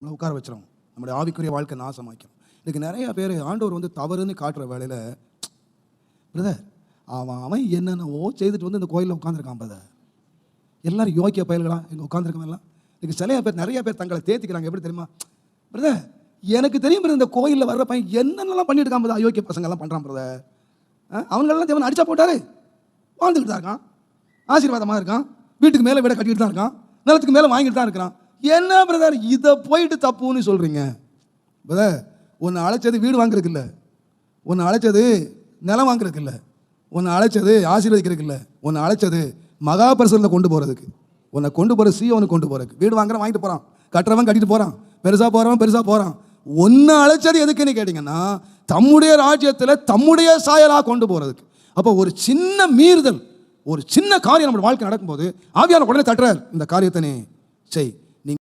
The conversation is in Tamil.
நம்மளை உட்கார வச்சிடும். நம்முடைய ஆவிக்குரிய வாழ்க்கை நாசமாக்கும். இதுக்கு நிறைய பேர் ஆண்டவர் வந்து தவறுன்னு காட்டுற வேலையில், பிரதர் அவன் என்னென்னவோ செய்துட்டு வந்து இந்த கோயிலில் உட்காந்துருக்கான் பிரதர். எல்லாரும் யோக்கிய பயல்களா இங்கே உட்காந்துருக்கவெல்லாம். இதுக்கு நிறைய பேர் தங்களை தேத்திக்கிறாங்க. எப்படி தெரியுமா பிரதர்? எனக்கு தெரியும் பிரதர், இந்த கோயிலில் வர்ற பையன் என்னென்னலாம் பண்ணிட்டு இருக்கான் பிரதர். அயோக்கிய பசங்கள்லாம் பண்ணுறான் பிரதர். அவங்களெல்லாம் தேவன் அடிச்சா போட்டாரு, வாழ்ந்துக்கிட்டு தான் இருக்கான், ஆசீர்வாதமாக இருக்கான், வீட்டுக்கு மேலே வீடை கட்டிட்டு தான் இருக்கான், நிலத்துக்கு மேலே வாங்கிட்டு தான் இருக்கிறான். என்ன பிரதர் இதை போயிட்டு தப்புன்னு சொல்கிறீங்க? பிரதர், உன்னை அழைச்சது வீடு வாங்குறதுக்கு இல்லை, உன்னை அழைச்சது நிலம் வாங்குறதுக்கு இல்லை, உன்னை அழைச்சது ஆசீர்வதிக்கிறதுக்கு இல்லை, உன்னை அழைச்சது மகாபரிசலில் கொண்டு போகிறதுக்கு. உன்னை கொண்டு போகிற சீயோனுக்கு கொண்டு போகிறதுக்கு. வீடு வாங்குறவன் வாங்கிட்டு போகிறான், கட்டுறவன் கட்டிட்டு போகிறான், பெருசாக போகிறவன் பெருசாக போகிறான். ஒன்று அழைச்சது எதுக்குன்னு கேட்டிங்கன்னா, தம்முடைய ராஜ்யத்தில் தம்முடைய சாயலாக கொண்டு போகிறதுக்கு. அப்போ ஒரு சின்ன மீறுதல், ஒரு சின்ன காரியம் நம்ம வாழ்க்கை நடக்கும்போது ஆவியானவர் உடனே தட்டுறார், இந்த காரியத்தை நீ செய்.